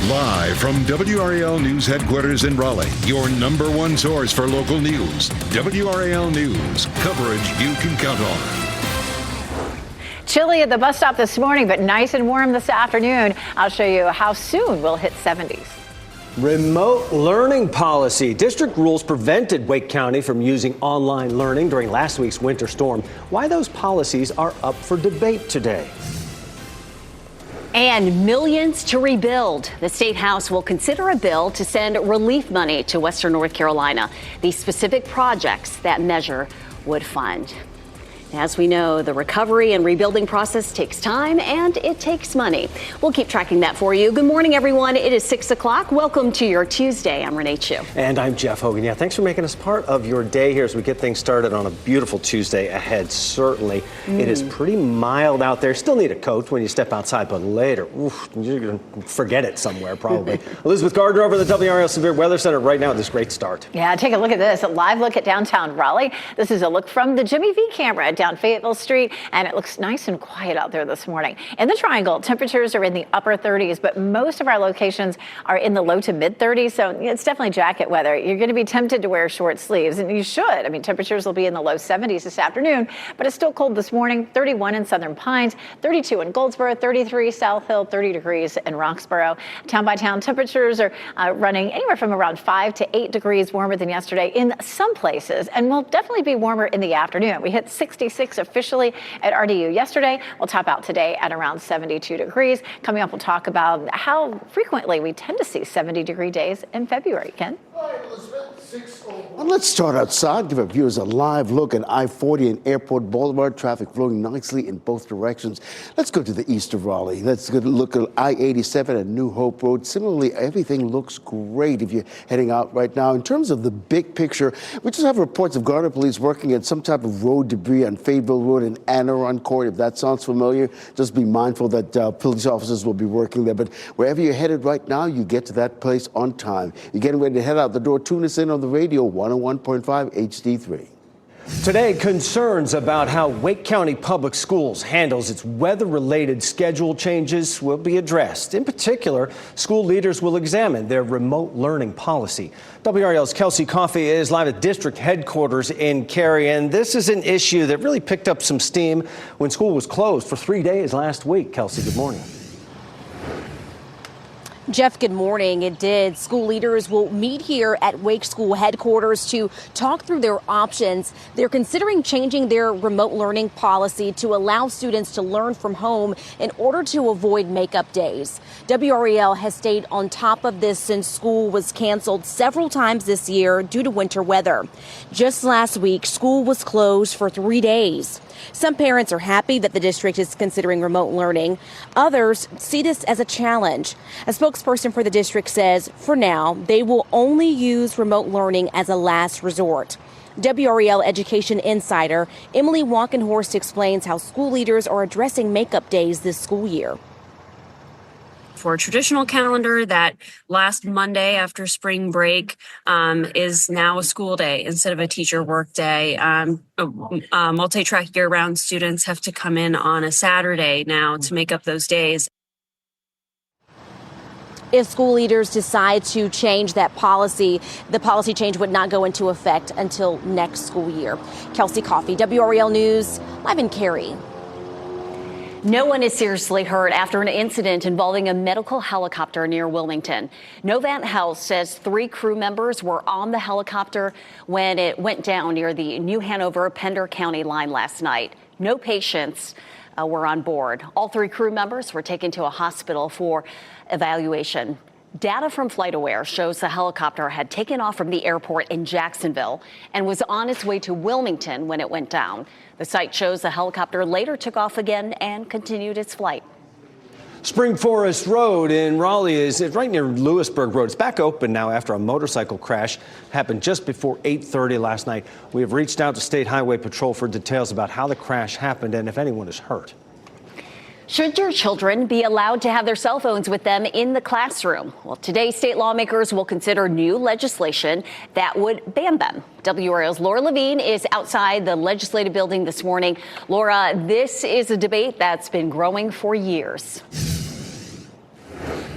Live from WRAL News headquarters in Raleigh, your number one source for local news. WRAL News, coverage you can count on. Chilly at the bus stop this morning, but nice and warm this afternoon. I'll show you how soon we'll hit 70s. Remote learning policy. District rules prevented Wake County from using online learning during last week's winter storm. Why those policies are up for debate today. And millions to rebuild. The State House will consider a bill to send relief money to Western North Carolina. The specific projects that measure would fund. As we know, the recovery and rebuilding process takes time and it takes money. We'll keep tracking that for you. Good morning, everyone. It is 6 o'clock. Welcome to your Tuesday. I'm Renee Chu. And I'm Jeff Hogan. Yeah, thanks for making us part of your day here as we get things started on a beautiful Tuesday ahead. Certainly, it is pretty mild out there. Still need a coat when you step outside, but later, you're going to forget it somewhere probably. Elizabeth Gardner over at the WRAL Severe Weather Center right now with this great start. Yeah, take a look at this. A live look at downtown Raleigh. This is a look from the Jimmy V camera down Fayetteville Street, and it looks nice and quiet out there this morning. In the Triangle, temperatures are in the upper 30s, but most of our locations are in the low to mid 30s, so it's definitely jacket weather. You're going to be tempted to wear short sleeves, and you should. I mean, temperatures will be in the low 70s this afternoon, but it's still cold this morning. 31 in Southern Pines, 32 in Goldsboro, 33 South Hill, 30 degrees in Roxborough. Town by town, temperatures are running anywhere from around 5 to 8 degrees warmer than yesterday in some places, and will definitely be warmer in the afternoon. We hit 66 officially at RDU yesterday. We'll top out today at around 72 degrees. Coming up, we'll talk about how frequently we tend to see 70-degree days in February. Ken? Well, let's start outside, give our viewers a live look at I-40 and Airport Boulevard. Traffic flowing nicely in both directions. Let's go to the east of Raleigh. Let's get a look at I-87 and New Hope Road. Similarly, everything looks great if you're heading out right now. In terms of the big picture, we just have reports of Garner Police working at some type of road debris on Fayetteville Road and Anne Arundel Court. If that sounds familiar, just be mindful that police officers will be working there. But wherever you're headed right now, you get to that place on time. You're getting ready to head out the door. Tune us in on the radio, 101.5 HD3. Today, concerns about how Wake County Public Schools handles its weather-related schedule changes will be addressed. In particular, school leaders will examine their remote learning policy. WRAL's Kelsey Coffey is live at district headquarters in Cary, and this is an issue that really picked up some steam when school was closed for 3 days last week. Kelsey, good morning. Jeff, good morning. It did. School leaders will meet here at Wake School headquarters to talk through their options. They're considering changing their remote learning policy to allow students to learn from home in order to avoid makeup days. WRAL has stayed on top of this since school was canceled several times this year due to winter weather. Just last week, school was closed for 3 days. Some parents are happy that the district is considering remote learning. Others see this as a challenge. A spokesperson for the district says, for now, they will only use remote learning as a last resort. WRAL Education Insider Emily Walkenhorst explains how school leaders are addressing makeup days this school year. For a traditional calendar, that last Monday after spring break is now a school day instead of a teacher work day. Multi-track year-round students have to come in on a Saturday now to make up those days. If school leaders decide to change that policy, the policy change would not go into effect until next school year. Kelsey Coffey, WRAL News, live in Cary. No one is seriously hurt after an incident involving a medical helicopter near Wilmington. Novant Health says 3 crew members were on the helicopter when it went down near the New Hanover-Pender County line last night. No patients were on board. All 3 crew members were taken to a hospital for evaluation. Data from FlightAware shows the helicopter had taken off from the airport in Jacksonville and was on its way to Wilmington when it went down. The site shows the helicopter later took off again and continued its flight. Spring Forest Road in Raleigh is right near Lewisburg Road. It's back open now after a motorcycle crash happened just before 8:30 last night. We have reached out to State Highway Patrol for details about how the crash happened and if anyone is hurt. Should your children be allowed to have their cell phones with them in the classroom? Well, today, state lawmakers will consider new legislation that would ban them. WRAL's Laura Levine is outside the legislative building this morning. Laura, this is a debate that's been growing for years.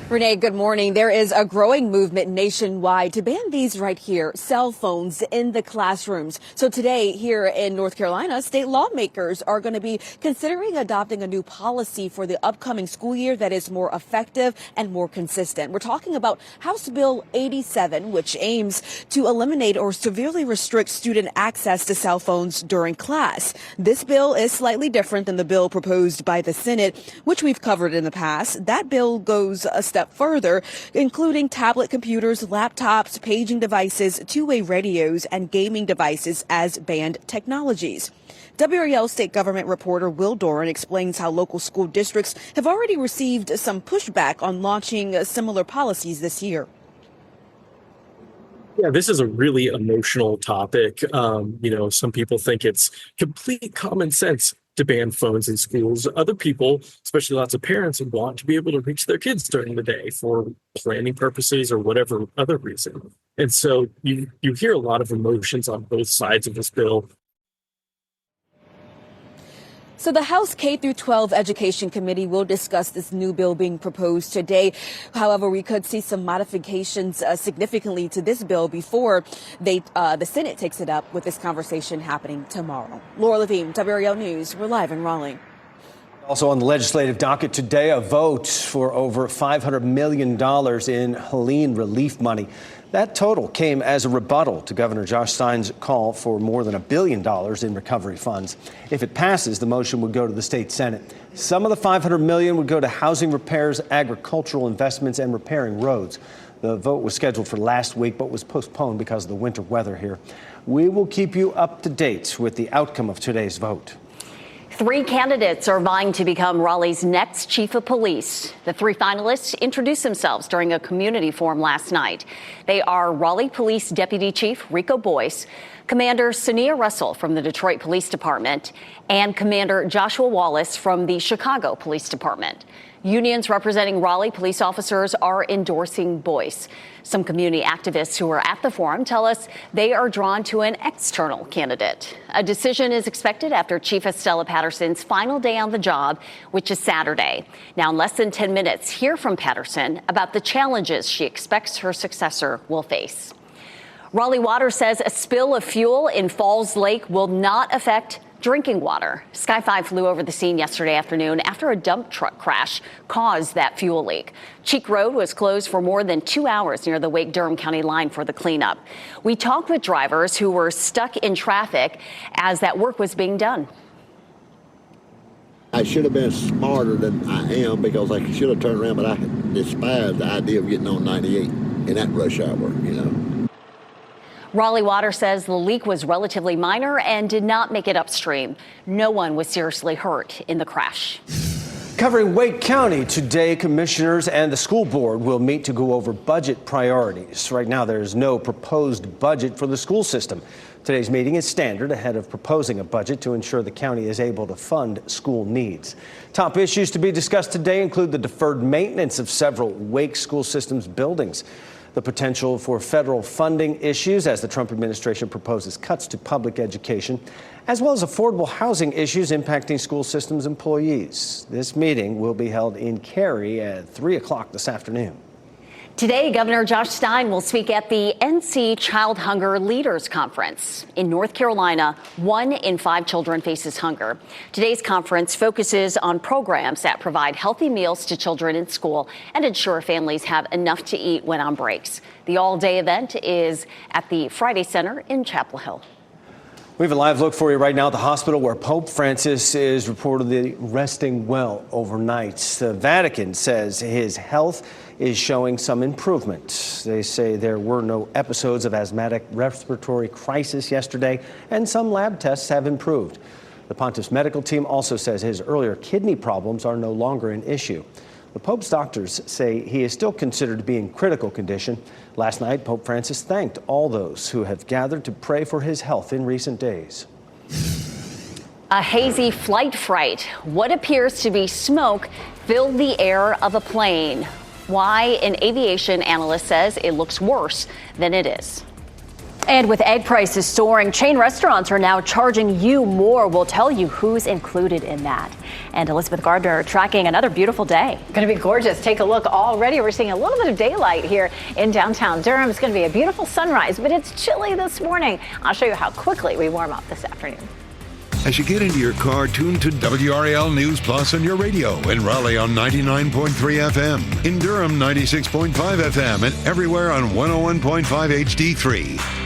Renee, good morning. There is a growing movement nationwide to ban these right here, cell phones in the classrooms. So today here in North Carolina, state lawmakers are going to be considering adopting a new policy for the upcoming school year that is more effective and more consistent. We're talking about House Bill 87, which aims to eliminate or severely restrict student access to cell phones during class. This bill is slightly different than the bill proposed by the Senate, which we've covered in the past. That bill goes a step further, including tablet computers, laptops, paging devices, two-way radios, and gaming devices as banned technologies. WRAL state government reporter Will Doran explains how local school districts have already received some pushback on launching similar policies this year. Yeah, this is a really emotional topic. Some people think it's complete common sense to ban phones in schools. Other people, especially lots of parents, would want to be able to reach their kids during the day for planning purposes or whatever other reason. And so you hear a lot of emotions on both sides of this bill. So the House K-12 Education Committee will discuss this new bill being proposed today. However, we could see some modifications significantly to this bill before the Senate takes it up, with this conversation happening tomorrow. Laura Levine, WRAL News. We're live in Raleigh. Also on the legislative docket today, a vote for over $500 million in Helene relief money. That total came as a rebuttal to Governor Josh Stein's call for more than $1 billion in recovery funds. If it passes, the motion would go to the state Senate. Some of the $500 million would go to housing repairs, agricultural investments, and repairing roads. The vote was scheduled for last week, but was postponed because of the winter weather here. We will keep you up to date with the outcome of today's vote. 3 candidates are vying to become Raleigh's next chief of police. The 3 finalists introduced themselves during a community forum last night. They are Raleigh Police Deputy Chief Rico Boyce, Commander Sonia Russell from the Detroit Police Department, and Commander Joshua Wallace from the Chicago Police Department. Unions representing Raleigh police officers are endorsing Boyce. Some community activists who were at the forum tell us they are drawn to an external candidate. A decision is expected after Chief Estella Patterson's final day on the job, which is Saturday. Now, in less than 10 minutes, hear from Patterson about the challenges she expects her successor will face. Raleigh Water says a spill of fuel in Falls Lake will not affect drinking water. Sky 5 flew over the scene yesterday afternoon after a dump truck crash caused that fuel leak. Cheek Road was closed for more than 2 hours near the Wake-Durham County line for the cleanup. We talked with drivers who were stuck in traffic as that work was being done. I should have been smarter than I am, because I should have turned around, but I despised the idea of getting on 98 in that rush hour, Raleigh Water says the leak was relatively minor and did not make it upstream. No one was seriously hurt in the crash. Covering Wake County today, commissioners and the school board will meet to go over budget priorities. Right now, there is no proposed budget for the school system. Today's meeting is standard ahead of proposing a budget to ensure the county is able to fund school needs. Top issues to be discussed today include the deferred maintenance of several Wake school systems buildings, the potential for federal funding issues as the Trump administration proposes cuts to public education, as well as affordable housing issues impacting school systems employees. This meeting will be held in Cary at 3 o'clock this afternoon. Today, Governor Josh Stein will speak at the NC Child Hunger Leaders Conference. In North Carolina, 1 in 5 children faces hunger. Today's conference focuses on programs that provide healthy meals to children in school and ensure families have enough to eat when on breaks. The all-day event is at the Friday Center in Chapel Hill. We have a live look for you right now at the hospital where Pope Francis is reportedly resting well overnight. The Vatican says his health is showing some improvement. They say there were no episodes of asthmatic respiratory crisis yesterday, and some lab tests have improved. The Pontiff's medical team also says his earlier kidney problems are no longer an issue. The Pope's doctors say he is still considered to be in critical condition. Last night, Pope Francis thanked all those who have gathered to pray for his health in recent days. A hazy flight fright. What appears to be smoke filled the air of a plane. Why? An aviation analyst says it looks worse than it is. And with egg prices soaring, chain restaurants are now charging you more. We'll tell you who's included in that. And Elizabeth Gardner tracking another beautiful day. Going to be gorgeous. Take a look already. We're seeing a little bit of daylight here in downtown Durham. It's going to be a beautiful sunrise, but it's chilly this morning. I'll show you how quickly we warm up this afternoon. As you get into your car, tune to WRAL News Plus on your radio. In Raleigh on 99.3 FM. In Durham, 96.5 FM. And everywhere on 101.5 HD3.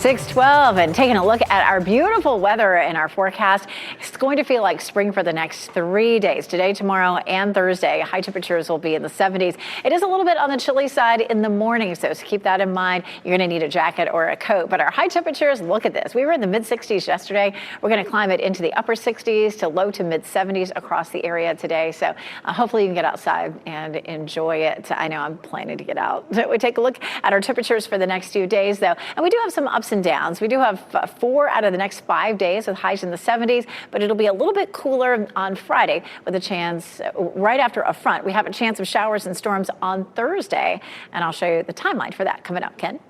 6:12 and taking a look at our beautiful weather in our forecast. It's going to feel like spring for the next 3 days. Today, tomorrow, and Thursday. High temperatures will be in the 70s. It is a little bit on the chilly side in the morning, so keep that in mind. You're going to need a jacket or a coat. But our high temperatures, look at this. We were in the mid-60s yesterday. We're going to climb it into the upper 60s to low to mid-70s across the area today. So hopefully you can get outside and enjoy it. I know I'm planning to get out. So we take a look at our temperatures for the next few days, though. And we do have some ups and downs. We do have 4 out of the next 5 days with highs in the 70s, but it'll be a little bit cooler on Friday with a chance right after a front. We have a chance of showers and storms on Thursday, and I'll show you the timeline for that coming up, Ken.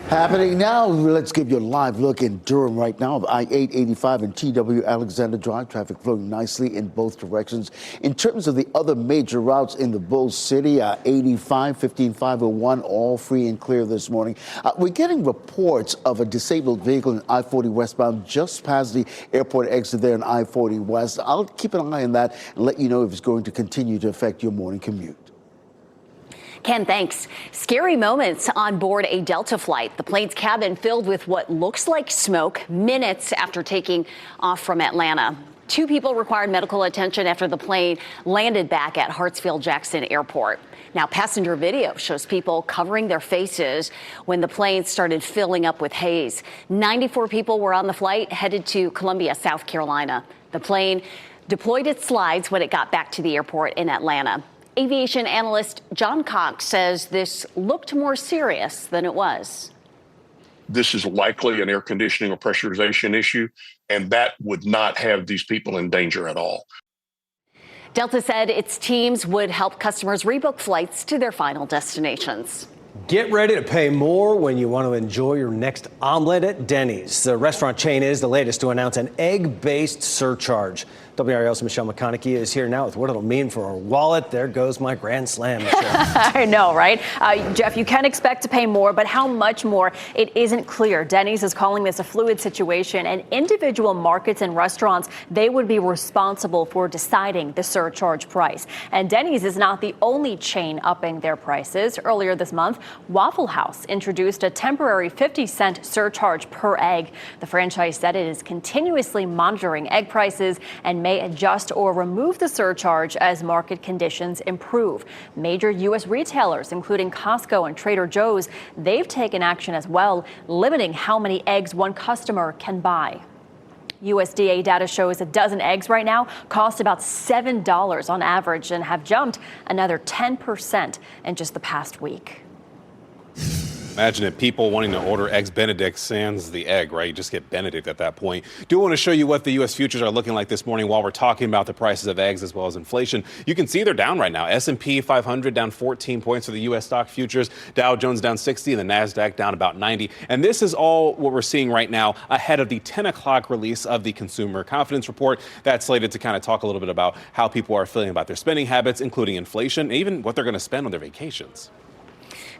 Happening now, let's give you a live look in Durham right now. I-885 and TW Alexander Drive, traffic flowing nicely in both directions. In terms of the other major routes in the Bull City, 85, 15501, all free and clear this morning. We're getting reports of a disabled vehicle in I-40 westbound just past the airport exit there in I-40 West. I'll keep an eye on that and let you know if it's going to continue to affect your morning commute. Ken, thanks. Scary moments on board a Delta flight. The plane's cabin filled with what looks like smoke minutes after taking off from Atlanta. 2 people required medical attention after the plane landed back at Hartsfield-Jackson Airport. Now, passenger video shows people covering their faces when the plane started filling up with haze. 94 people were on the flight headed to Columbia, South Carolina. The plane deployed its slides when it got back to the airport in Atlanta. Aviation analyst John Cox says this looked more serious than it was. This is likely an air conditioning or pressurization issue, and that would not have these people in danger at all. Delta said its teams would help customers rebook flights to their final destinations. Get ready to pay more when you want to enjoy your next omelet at Denny's. The restaurant chain is the latest to announce an egg-based surcharge. WRAL's Michelle McConaughey is here now with what it'll mean for our wallet. There goes my Grand Slam, Michelle. I know, right? Jeff, you can expect to pay more, but how much more? It isn't clear. Denny's is calling this a fluid situation, and individual markets and restaurants, they would be responsible for deciding the surcharge price. And Denny's is not the only chain upping their prices. Earlier this month, Waffle House introduced a temporary 50-cent surcharge per egg. The franchise said it is continuously monitoring egg prices and may adjust or remove the surcharge as market conditions improve. Major U.S. retailers, including Costco and Trader Joe's, they've taken action as well, limiting how many eggs one customer can buy. USDA data shows a dozen eggs right now cost about $7 on average and have jumped another 10% in just the past week. Imagine it, people wanting to order Eggs Benedict sans the egg, right? You just get Benedict at that point. Do want to show you what the U.S. futures are looking like this morning while we're talking about the prices of eggs as well as inflation. You can see they're down right now. S&P 500 down 14 points for the U.S. stock futures. Dow Jones down 60 and the NASDAQ down about 90. And this is all what we're seeing right now ahead of the 10 o'clock release of the Consumer Confidence Report. That's slated to kind of talk a little bit about how people are feeling about their spending habits, including inflation, and even what they're going to spend on their vacations.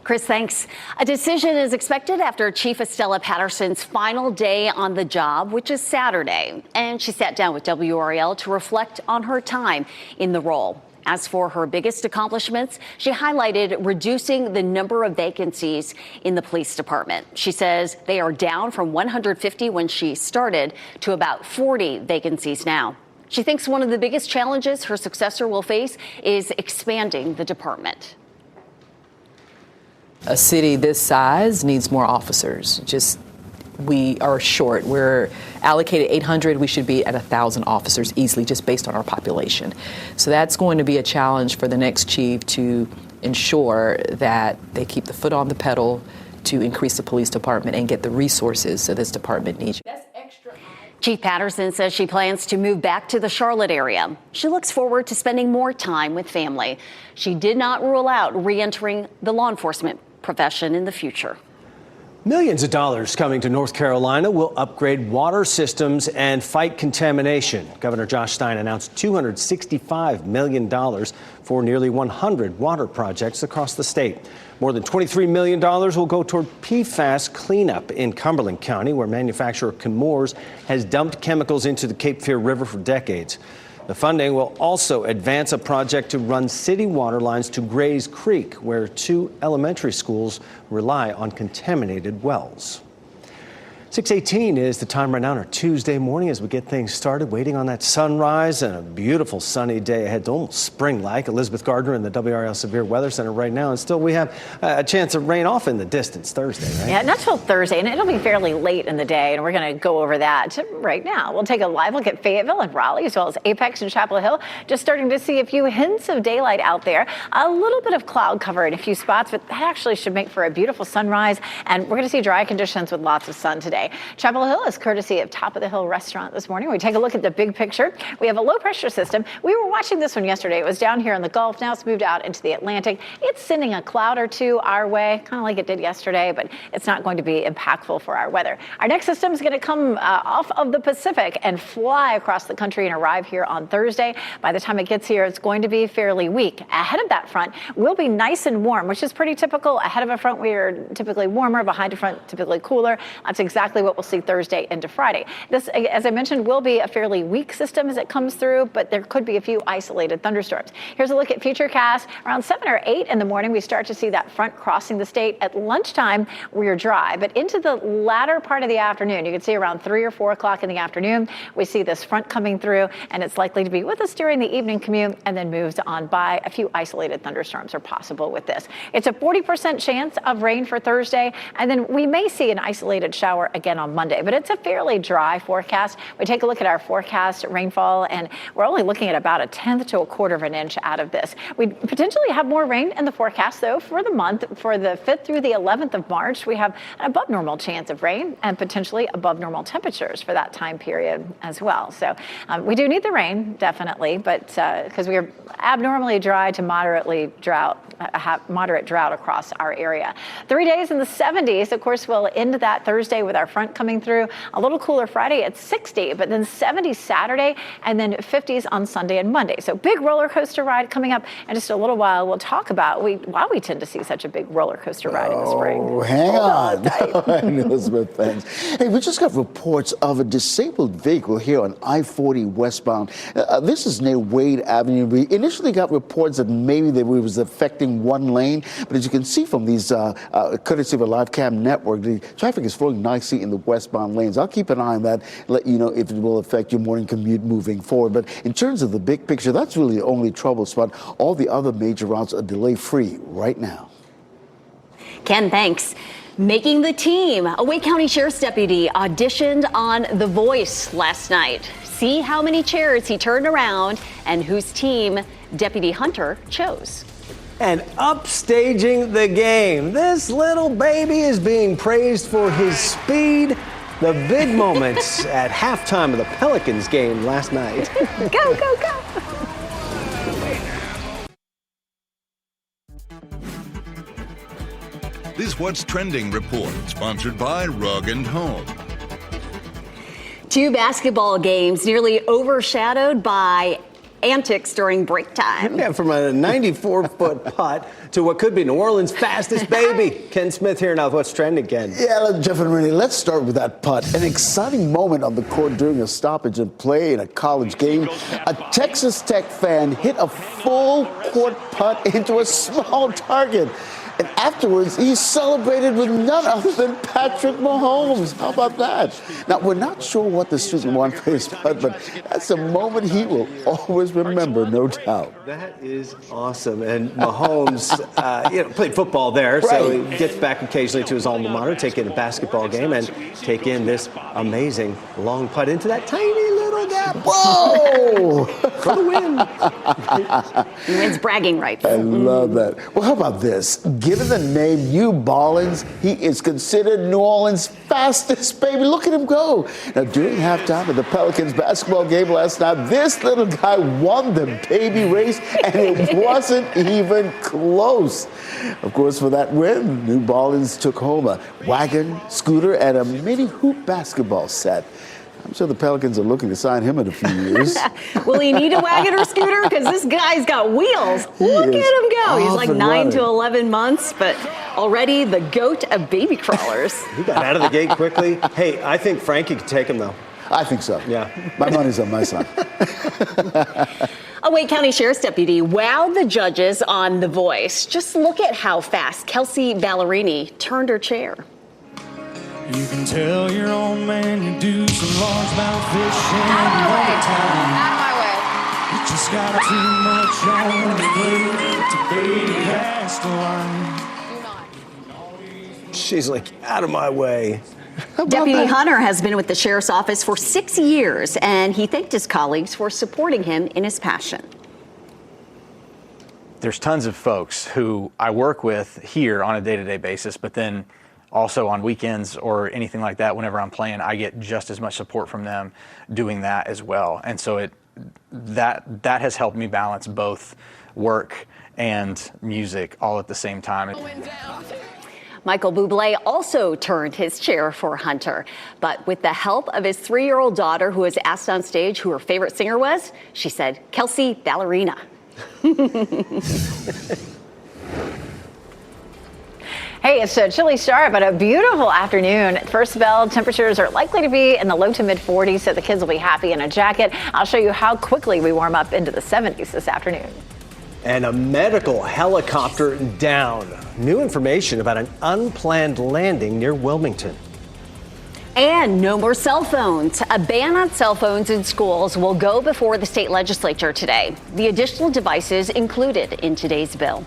Chris, thanks. A decision is expected after Chief Estella Patterson's final day on the job, which is Saturday. And she sat down with WRAL to reflect on her time in the role. As for her biggest accomplishments, she highlighted reducing the number of vacancies in the police department. She says they are down from 150 when she started to about 40 vacancies now. She thinks one of the biggest challenges her successor will face is expanding the department. A city this size needs more officers. We are short. We're allocated 800. We should be at 1,000 officers easily just based on our population. So that's going to be a challenge for the next chief to ensure that they keep the foot on the pedal to increase the police department and get the resources that this department needs. Chief Patterson says she plans to move back to the Charlotte area. She looks forward to spending more time with family. She did not rule out re-entering the law enforcement profession in the future. Millions of dollars coming to North Carolina will upgrade water systems and fight contamination. Governor Josh Stein announced $265 million for nearly 100 water projects across the state. More than $23 million will go toward PFAS cleanup in Cumberland County, where manufacturer Chemours has dumped chemicals into the Cape Fear River for decades. The funding will also advance a project to run city water lines to Grays Creek, where 2 elementary schools rely on contaminated wells. 6:18 is the time right now on our Tuesday morning as we get things started, waiting on that sunrise and a beautiful sunny day ahead, almost spring-like. Elizabeth Gardner in the WRAL Severe Weather Center right now, and still we have a chance of rain off in the distance Thursday, right? Yeah, not till Thursday, and it'll be fairly late in the day, and we're going to go over that right now. We'll take a live look at Fayetteville and Raleigh, as well as Apex and Chapel Hill. Just starting to see a few hints of daylight out there. A little bit of cloud cover in a few spots, but that actually should make for a beautiful sunrise, and we're going to see dry conditions with lots of sun today. Chapel Hill is courtesy of Top of the Hill Restaurant this morning. We take a look at the big picture. We have a low pressure system. We were watching this one yesterday. It was down here in the Gulf. Now it's moved out into the Atlantic. It's sending a cloud or two our way, kind of like it did yesterday, but it's not going to be impactful for our weather. Our next system is going to come off of the Pacific and fly across the country and arrive here on Thursday. By the time it gets here, it's going to be fairly weak. Ahead of that front, we'll be nice and warm, which is pretty typical. Ahead of a front, we are typically warmer. Behind a front, typically cooler. That's exactly what we'll see Thursday into Friday. This, as I mentioned, will be a fairly weak system as it comes through, but there could be a few isolated thunderstorms. Here's a look at Futurecast. Around 7 or 8 in the morning, we start to see that front crossing the state. At lunchtime, we're dry, but into the latter part of the afternoon, you can see around 3 or 4 o'clock in the afternoon, we see this front coming through, and it's likely to be with us during the evening commute and then moves on by. A few isolated thunderstorms are possible with this. It's a 40% chance of rain for Thursday, and then we may see an isolated shower again on Monday, but it's a fairly dry forecast. We take a look at our forecast rainfall, and we're only looking at about 1/10 to 1/4 of an inch out of this. We potentially have more rain in the forecast, though, for the month. For the 5th through the 11th of March, we have an above normal chance of rain and potentially above normal temperatures for that time period as well. So we do need the rain, definitely, but because we are abnormally dry to moderate drought across our area. 3 days in the 70s. Of course, we'll end that Thursday with our front coming through. A little cooler Friday at 60, but then 70 Saturday, and then 50s on Sunday and Monday. So big roller coaster ride coming up in just a little while. We'll talk about why we tend to see such a big roller coaster ride in the spring. Oh, hang on. Elizabeth, thanks. Hey, we just got reports of a disabled vehicle here on I-40 westbound. This is near Wade Avenue. We initially got reports that maybe it was affecting one lane, but as you can see from these, courtesy of a live cam network, the traffic is flowing nicely in the westbound lanes. I'll keep an eye on that, let you know if it will affect your morning commute moving forward. But in terms of the big picture, that's really the only trouble spot. All the other major routes are delay-free right now. Ken, thanks. Making the team. A Wake County Sheriff's deputy auditioned on The Voice last night. See how many chairs he turned around and whose team Deputy Hunter chose. And upstaging the game, this little baby is being praised for his speed. The big moments at halftime of the Pelicans game last night. Go, go, go. This What's Trending report, sponsored by Rug & Home. 2 basketball games nearly overshadowed by antics during break time. Yeah, from a 94-foot putt to what could be New Orleans' fastest baby. Ken Smith here now with What's Trending, Ken. Yeah, Jeff and Renee, let's start with that putt. An exciting moment on the court during a stoppage in play in a college game. A Texas Tech fan hit a full court putt into a small target. And afterwards, he celebrated with none other than Patrick Mahomes. How about that? Now, we're not sure what the student won for his putt, but that's a moment he will always remember, no doubt. That is awesome. And Mahomes, played football there, so he gets back occasionally to his alma mater, take in a basketball game, and take in this amazing long putt into that tiny little gap snap. Whoa! For the win. He wins bragging rights. I love that. Well, how about this? Given the name New Ballins, he is considered New Orleans' fastest baby. Look at him go. Now, during halftime of the Pelicans basketball game last night, this little guy won the baby race, and it wasn't even close. Of course, for that win, New Ballins took home a wagon, scooter, and a mini hoop basketball set. I'm sure the Pelicans are looking to sign him in a few years. Will he need a wagon or scooter? Because this guy's got wheels. Look at him go. He's like 9 to 11 months, but already the GOAT of baby crawlers. He got out of the gate quickly. Hey, I think Frankie could take him, though. I think so. Yeah. My money's on my side. A Wake County Sheriff's deputy wowed the judges on The Voice. Just look at how fast Kelsey Ballerini turned her chair. You can tell your old man you do some largemouth fishing all the time. Out of my way. You just got too much on the plate to be past the line. She's like, out of my way. Deputy Hunter has been with the sheriff's office for 6 years, and he thanked his colleagues for supporting him in his passion. There's tons of folks who I work with here on a day-to-day basis, but then also on weekends or anything like that, whenever I'm playing, I get just as much support from them doing that as well. And so that has helped me balance both work and music all at the same time. Michael Bublé also turned his chair for Hunter, but with the help of his 3-year-old daughter, who was asked on stage who her favorite singer was, she said, Kelsey Ballerina. Hey, it's a chilly start, but a beautiful afternoon. First bell, temperatures are likely to be in the low to mid 40s, so the kids will be happy in a jacket. I'll show you how quickly we warm up into the 70s this afternoon. And a medical helicopter down. New information about an unplanned landing near Wilmington. And no more cell phones. A ban on cell phones in schools will go before the state legislature today. The additional devices included in today's bill.